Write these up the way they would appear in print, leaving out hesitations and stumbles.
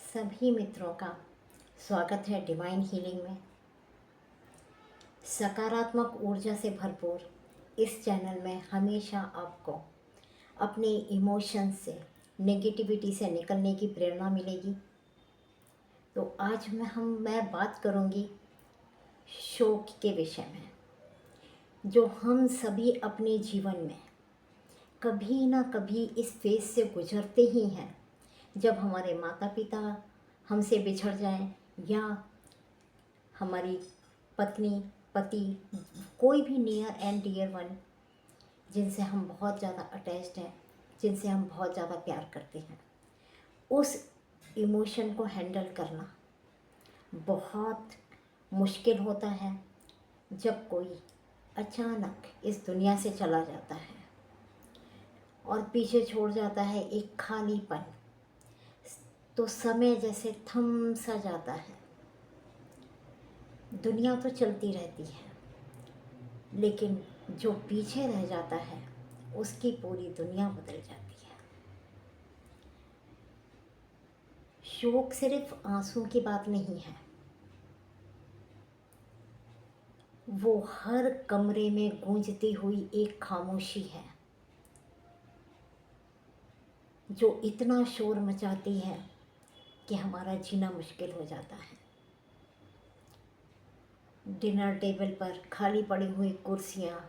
सभी मित्रों का स्वागत है डिवाइन हीलिंग में। सकारात्मक ऊर्जा से भरपूर इस चैनल में हमेशा आपको अपने इमोशंस से, नेगेटिविटी से निकलने की प्रेरणा मिलेगी। तो आज मैं बात करूंगी शोक के विषय में, जो हम सभी अपने जीवन में कभी ना कभी इस फेज से गुजरते ही हैं। जब हमारे माता पिता हमसे बिछड़ जाएं, या हमारी पत्नी, पति, कोई भी नियर एंड डियर वन जिनसे हम बहुत ज़्यादा अटैच्ड हैं, जिनसे हम बहुत ज़्यादा प्यार करते हैं, उस इमोशन को हैंडल करना बहुत मुश्किल होता है जब कोई अचानक इस दुनिया से चला जाता है और पीछे छोड़ जाता है एक खालीपन। तो समय जैसे थम सा जाता है। दुनिया तो चलती रहती है, लेकिन जो पीछे रह जाता है उसकी पूरी दुनिया बदल जाती है। शोक सिर्फ आंसू की बात नहीं है, वो हर कमरे में गूंजती हुई एक खामोशी है जो इतना शोर मचाती है कि हमारा जीना मुश्किल हो जाता है। डिनर टेबल पर खाली पड़ी हुई कुर्सियाँ,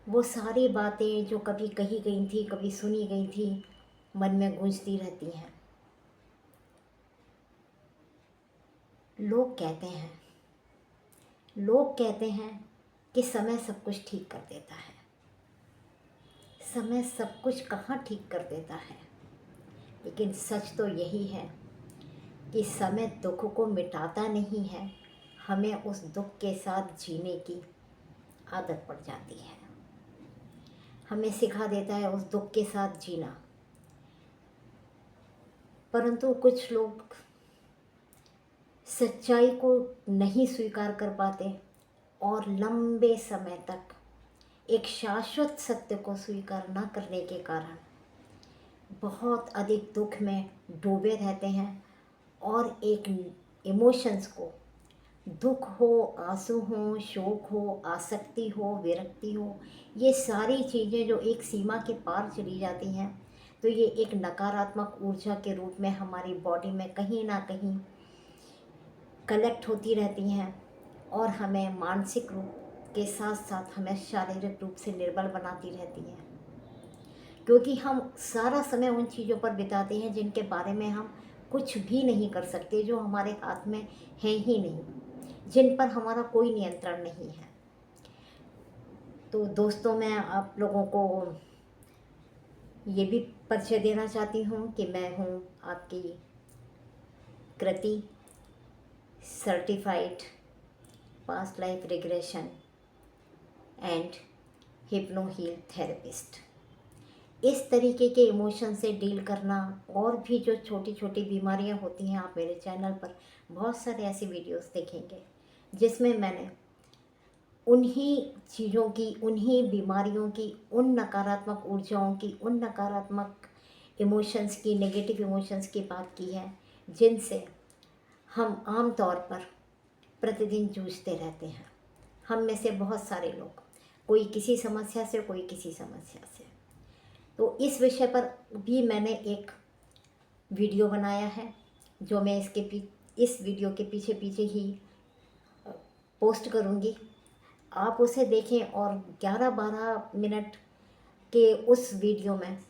वो सारी बातें जो कभी कही गई थी, कभी सुनी गई थी, मन में गूंजती रहती हैं। लोग कहते हैं कि समय सब कुछ ठीक कर देता है। समय सब कुछ कहाँ ठीक कर देता है, लेकिन सच तो यही है कि समय दुख को मिटाता नहीं है, हमें उस दुख के साथ जीने की आदत पड़ जाती है। हमें सिखा देता है उस दुख के साथ जीना। परंतु कुछ लोग सच्चाई को नहीं स्वीकार कर पाते और लंबे समय तक एक शाश्वत सत्य को स्वीकार न करने के कारण बहुत अधिक दुख में डूबे रहते हैं। और एक इमोशंस को, दुख हो, आंसू हो, शोक हो, आसक्ति हो, विरक्ति हो, ये सारी चीज़ें जो एक सीमा के पार चली जाती हैं, तो ये एक नकारात्मक ऊर्जा के रूप में हमारी बॉडी में कहीं ना कहीं कलेक्ट होती रहती हैं और हमें मानसिक रूप के साथ साथ हमें शारीरिक रूप से निर्बल बनाती रहती हैं। क्योंकि हम सारा समय उन चीज़ों पर बिताते हैं जिनके बारे में हम कुछ भी नहीं कर सकते, जो हमारे हाथ में है ही नहीं, जिन पर हमारा कोई नियंत्रण नहीं है। तो दोस्तों, मैं आप लोगों को ये भी परिचय देना चाहती हूँ कि मैं हूँ आपकी Kriti, certified past life regression and hypno heal therapist. इस तरीके के इमोशन से डील करना और भी जो छोटी छोटी बीमारियां होती हैं, आप मेरे चैनल पर बहुत सारे ऐसे वीडियोस देखेंगे जिसमें मैंने उन्हीं चीज़ों की, उन्हीं बीमारियों की, उन नकारात्मक ऊर्जाओं की, उन नकारात्मक इमोशंस की, नेगेटिव इमोशंस की बात की है, जिनसे हम आम तौर पर प्रतिदिन जूझते रहते हैं। हम में से बहुत सारे लोग, कोई किसी समस्या से, कोई किसी समस्या से। तो इस विषय पर भी मैंने एक वीडियो बनाया है, जो मैं इस वीडियो के पीछे पीछे ही पोस्ट करूँगी। आप उसे देखें और 11-12 मिनट के उस वीडियो में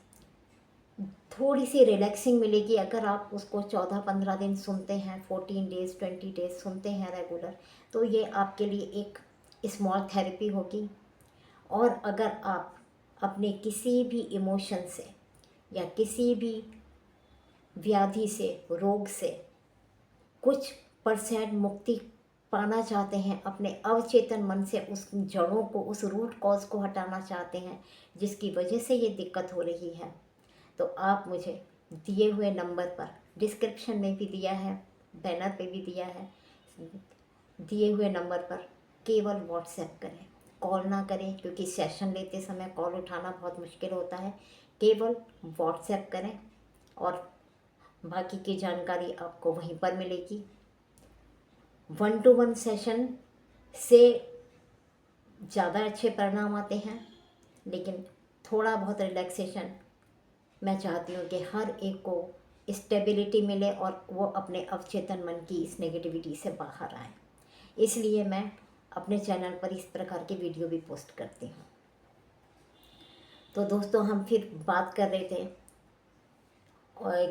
थोड़ी सी रिलैक्सिंग मिलेगी। अगर आप उसको 14-15 दिन सुनते हैं, 14 डेज़, 20 डेज़ सुनते हैं रेगुलर, तो ये आपके लिए एक स्मॉल थेरेपी होगी। और अगर आप अपने किसी भी इमोशन से या किसी भी व्याधि से, रोग से कुछ परसेंट मुक्ति पाना चाहते हैं, अपने अवचेतन मन से उस जड़ों को, उस रूट कॉज को हटाना चाहते हैं जिसकी वजह से ये दिक्कत हो रही है, तो आप मुझे दिए हुए नंबर पर, डिस्क्रिप्शन में भी दिया है, बैनर पे भी दिया है, दिए हुए नंबर पर केवल व्हाट्सएप करें, कॉल ना करें, क्योंकि सेशन लेते समय कॉल उठाना बहुत मुश्किल होता है। केवल व्हाट्सएप करें और बाकी की जानकारी आपको वहीं पर मिलेगी। 1-to-1 सेशन से ज़्यादा अच्छे परिणाम आते हैं, लेकिन थोड़ा बहुत रिलैक्सेशन मैं चाहती हूँ कि हर एक को स्टेबिलिटी मिले और वो अपने अवचेतन मन की इस नेगेटिविटी से बाहर आए। इसलिए मैं अपने चैनल पर इस प्रकार के वीडियो भी पोस्ट करती हूँ। तो दोस्तों, हम फिर बात कर रहे थे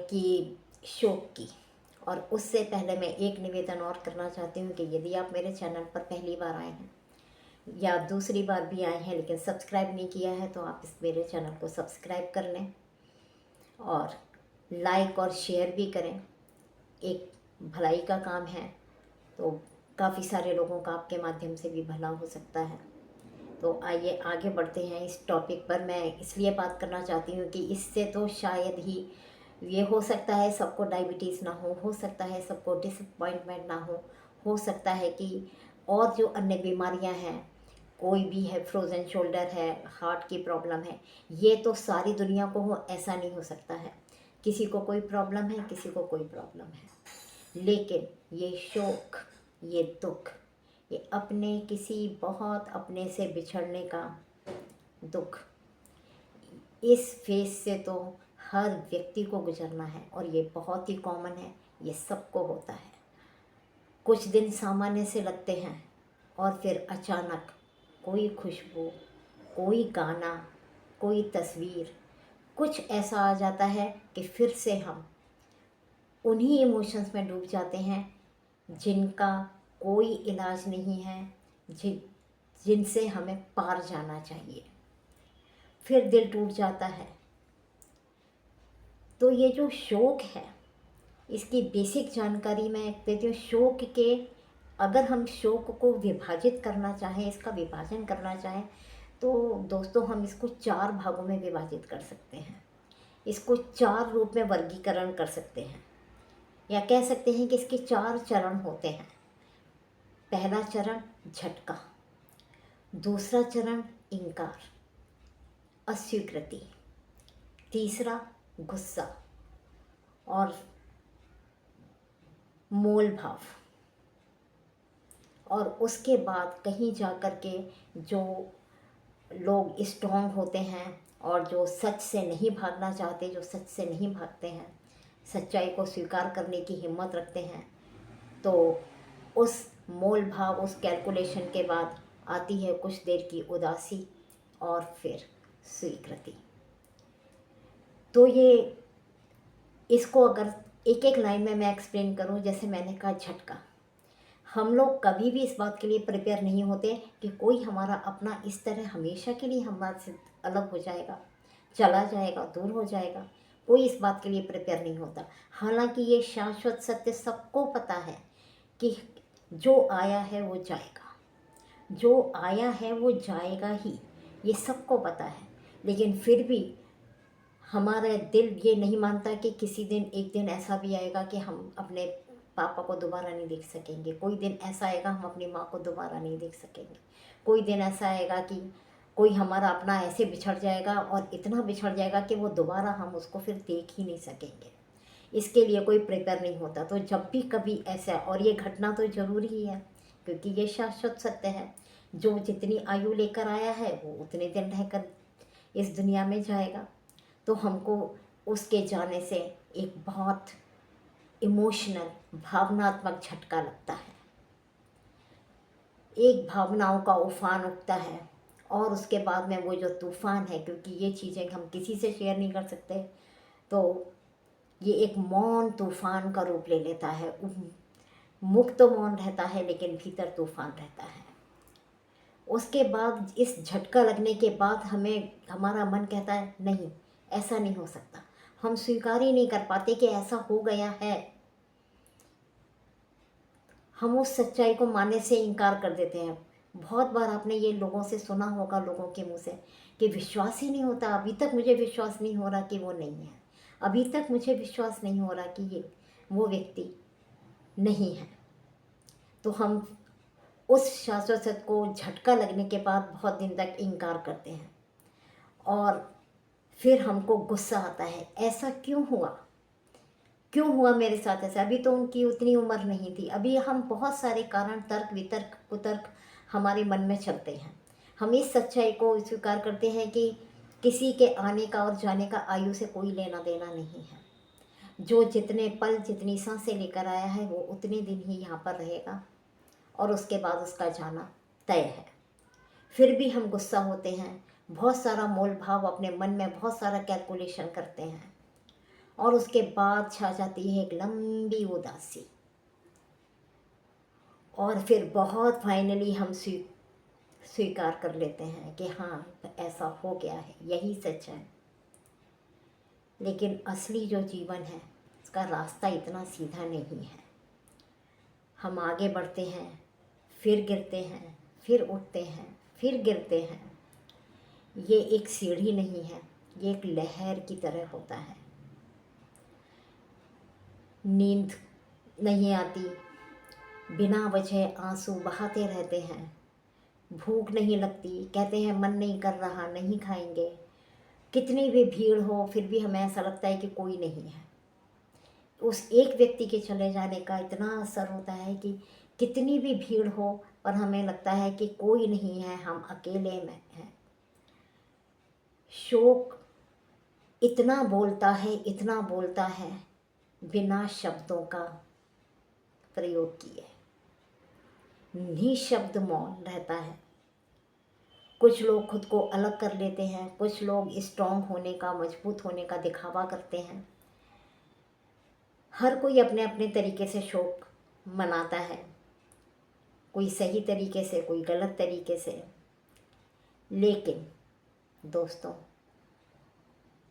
कि शौक की, और उससे पहले मैं एक निवेदन और करना चाहती हूँ कि यदि आप मेरे चैनल पर पहली बार आए हैं या दूसरी बार भी आए हैं लेकिन सब्सक्राइब नहीं किया है, तो आप इस मेरे चैनल को सब्सक्राइब कर लें और लाइक और शेयर भी करें। एक भलाई का काम है, तो काफ़ी सारे लोगों का आपके माध्यम से भी भला हो सकता है। तो आइए आगे बढ़ते हैं इस टॉपिक पर। मैं इसलिए बात करना चाहती हूँ कि इससे तो शायद ही ये हो सकता है सबको डायबिटीज़ ना हो सकता है सबको डिसअपॉइंटमेंट ना हो सकता है कि और जो अन्य बीमारियाँ हैं, कोई भी है, फ्रोज़न शोल्डर है, हार्ट की प्रॉब्लम है, ये तो सारी दुनिया को हो ऐसा नहीं हो सकता है। किसी को कोई प्रॉब्लम है, किसी को कोई प्रॉब्लम है, लेकिन ये शोक, ये दुख, ये अपने किसी बहुत अपने से बिछड़ने का दुख, इस फेज से तो हर व्यक्ति को गुजरना है और ये बहुत ही कॉमन है, ये सबको होता है। कुछ दिन सामान्य से लगते हैं और फिर अचानक कोई खुशबू, कोई गाना, कोई तस्वीर, कुछ ऐसा आ जाता है कि फिर से हम उन्हीं इमोशंस में डूब जाते हैं जिनका कोई इलाज नहीं है, जिनसे हमें पार जाना चाहिए। फिर दिल टूट जाता है। तो ये जो शौक है, इसकी बेसिक जानकारी मैं देती हूँ। शौक के, अगर हम शौक को विभाजित करना चाहें, इसका विभाजन करना चाहें, तो दोस्तों हम इसको 4 भागों में विभाजित कर सकते हैं। इसको 4 रूप में वर्गीकरण कर सकते हैं, या कह सकते हैं कि इसके 4 चरण होते हैं। पहला चरण झटका, दूसरा चरण इंकार, अस्वीकृति, तीसरा गुस्सा और मोल भाव, और उसके बाद कहीं जा कर के जो लोग स्ट्रॉन्ग होते हैं और जो सच से नहीं भागना चाहते, जो सच से नहीं भागते हैं, सच्चाई को स्वीकार करने की हिम्मत रखते हैं, तो उस मोल भाव, उस कैलकुलेशन के बाद आती है कुछ देर की उदासी और फिर स्वीकृति। तो ये, इसको अगर एक एक लाइन में मैं एक्सप्लेन करूं, जैसे मैंने कहा झटका, हम लोग कभी भी इस बात के लिए प्रिपेयर नहीं होते कि कोई हमारा अपना इस तरह हमेशा के लिए हमारे से अलग हो जाएगा, चला जाएगा, दूर हो जाएगा। कोई इस बात के लिए प्रिपेयर नहीं होता। हालांकि ये शाश्वत सत्य सबको पता है कि जो आया है वो जाएगा, जो आया है वो जाएगा ही, ये सबको पता है। लेकिन फिर भी हमारा दिल ये नहीं मानता कि किसी दिन, एक दिन ऐसा भी आएगा कि हम अपने पापा को दोबारा नहीं देख सकेंगे। कोई दिन ऐसा आएगा हम अपनी माँ को दोबारा नहीं देख सकेंगे। कोई दिन ऐसा आएगा कि कोई हमारा अपना ऐसे बिछड़ जाएगा और इतना बिछड़ जाएगा कि वो दोबारा हम उसको फिर देख ही नहीं सकेंगे। इसके लिए कोई प्रिपेयर नहीं होता। तो जब भी कभी ऐसा, और ये घटना तो ज़रूरी ही है क्योंकि ये शाश्वत सत्य है, जो जितनी आयु लेकर आया है वो उतने दिन रहकर इस दुनिया में जाएगा। तो हमको उसके जाने से एक बहुत इमोशनल, भावनात्मक झटका लगता है, एक भावनाओं का उफान उठता है, और उसके बाद में वो जो तूफान है, क्योंकि ये चीज़ें हम किसी से शेयर नहीं कर सकते, तो ये एक मौन तूफान का रूप ले लेता है। मुख तो मौन रहता है लेकिन भीतर तूफान रहता है। उसके बाद, इस झटका लगने के बाद हमें, हमारा मन कहता है नहीं, ऐसा नहीं हो सकता। हम स्वीकार ही नहीं कर पाते कि ऐसा हो गया है। हम उस सच्चाई को मानने से इनकार कर देते हैं। बहुत बार आपने ये लोगों से सुना होगा, लोगों के मुंह से, कि विश्वास ही नहीं होता, अभी तक मुझे विश्वास नहीं हो रहा कि वो नहीं है, अभी तक मुझे विश्वास नहीं हो रहा कि ये वो व्यक्ति नहीं है। तो हम उस शाश्वत सत्य को झटका लगने के बाद बहुत दिन तक इनकार करते हैं, और फिर हमको गुस्सा आता है, ऐसा क्यों हुआ। क्यों हुआ मेरे साथ ऐसा? अभी तो उनकी उतनी उम्र नहीं थी। अभी हम बहुत सारे कारण, तर्क वितर्क कुतर्क हमारे मन में चलते हैं। हम इस सच्चाई को स्वीकार करते हैं कि किसी के आने का और जाने का आयु से कोई लेना देना नहीं है। जो जितने पल, जितनी सांसें लेकर आया है वो उतने दिन ही यहाँ पर रहेगा और उसके बाद उसका जाना तय है। फिर भी हम गुस्सा होते हैं, बहुत सारा मोल भाव अपने मन में, बहुत सारा कैलकुलेशन करते हैं और उसके बाद छा जाती है एक लंबी उदासी और फिर बहुत फाइनली हम स्वीकार कर लेते हैं कि हाँ, ऐसा हो गया है, यही सच है। लेकिन असली जो जीवन है उसका रास्ता इतना सीधा नहीं है। हम आगे बढ़ते हैं, फिर गिरते हैं, फिर उठते हैं, फिर गिरते हैं। ये एक सीढ़ी नहीं है, ये एक लहर की तरह होता है। नींद नहीं आती, बिना वजह आंसू बहाते रहते हैं। भूख नहीं लगती, कहते हैं मन नहीं कर रहा, नहीं खाएंगे। कितनी भी भीड़ हो फिर भी हमें ऐसा लगता है कि कोई नहीं है। उस एक व्यक्ति के चले जाने का इतना असर होता है कि कितनी भी भीड़ हो पर हमें लगता है कि कोई नहीं है, हम अकेले में हैं। शोक इतना बोलता है, इतना बोलता है बिना शब्दों का प्रयोग किए। निशब्द मौन रहता है। कुछ लोग खुद को अलग कर लेते हैं, कुछ लोग स्ट्रांग होने का, मजबूत होने का दिखावा करते हैं। हर कोई अपने अपने तरीके से शोक मनाता है, कोई सही तरीके से, कोई गलत तरीके से। लेकिन दोस्तों,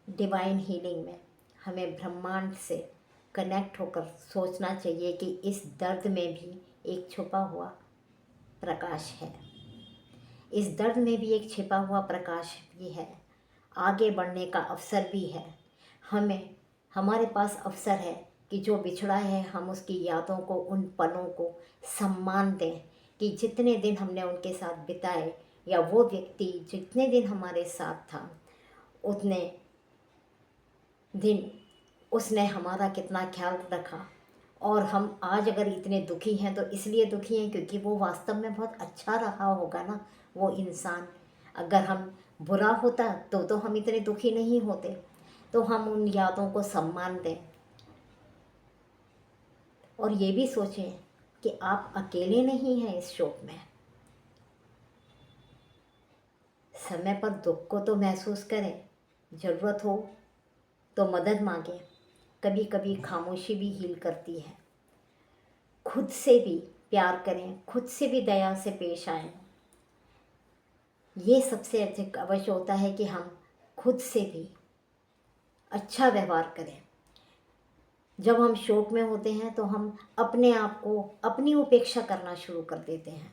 डिवाइन हीलिंग में हमें ब्रह्मांड से कनेक्ट होकर सोचना चाहिए कि इस दर्द में भी एक छुपा हुआ प्रकाश है। इस दर्द में भी एक छिपा हुआ प्रकाश भी है। आगे बढ़ने का अवसर भी है। हमारे पास अवसर है कि जो बिछड़ा है हम उसकी यादों को, उन पलों को सम्मान दें कि जितने दिन हमने उनके साथ बिताए या वो व्यक्ति जितने दिन हमारे साथ था उतने दिन उसने हमारा कितना ख्याल रखा। और हम आज अगर इतने दुखी हैं तो इसलिए दुखी हैं क्योंकि वो वास्तव में बहुत अच्छा रहा होगा ना वो इंसान। अगर हम बुरा होता तो हम इतने दुखी नहीं होते। तो हम उन यादों को सम्मान दें और ये भी सोचें कि आप अकेले नहीं हैं इस शोक में। समय पर दुख को तो महसूस करें, ज़रूरत हो तो मदद मांगें। कभी कभी खामोशी भी हील करती है। खुद से भी प्यार करें, खुद से भी दया से पेश आएं। ये सबसे अधिक अवश्य होता है कि हम खुद से भी अच्छा व्यवहार करें। जब हम शोक में होते हैं तो हम अपने आप को, अपनी उपेक्षा करना शुरू कर देते हैं।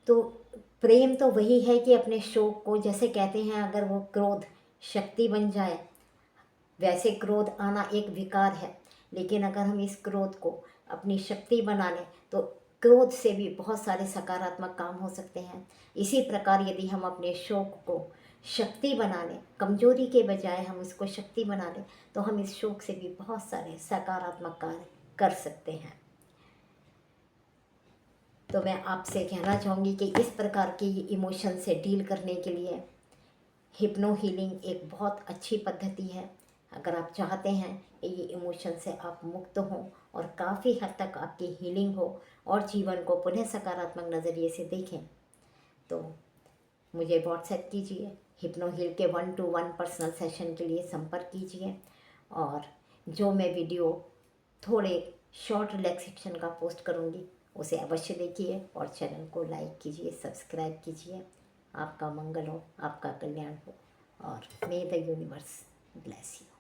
तो प्रेम तो वही है कि अपने शोक को, जैसे कहते हैं अगर वो क्रोध शक्ति बन जाए, वैसे क्रोध आना एक विकार है, लेकिन अगर हम इस क्रोध को अपनी शक्ति बना लें तो क्रोध से भी बहुत सारे सकारात्मक काम हो सकते हैं। इसी प्रकार यदि हम अपने शोक को शक्ति बना लें, कमजोरी के बजाय हम इसको शक्ति बना लें, तो हम इस शोक से भी बहुत सारे सकारात्मक कार्य कर सकते हैं। तो मैं आपसे कहना चाहूँगी कि इस प्रकार के इमोशन से डील करने के लिए हिप्नो हीलिंग एक बहुत अच्छी पद्धति है। अगर आप चाहते हैं कि ये इमोशन से आप मुक्त हों और काफ़ी हद तक आपकी हीलिंग हो और जीवन को पुनः सकारात्मक नज़रिए से देखें, तो मुझे व्हाट्सएप कीजिए। हिप्नो हील के 1-to-1 पर्सनल सेशन के लिए संपर्क कीजिए। और जो मैं वीडियो थोड़े शॉर्ट रिलैक्सेशन का पोस्ट करूँगी उसे अवश्य देखिए और चैनल को लाइक कीजिए, सब्सक्राइब कीजिए। आपका मंगल हो, आपका कल्याण हो और मे द यूनिवर्स ब्लेस यू।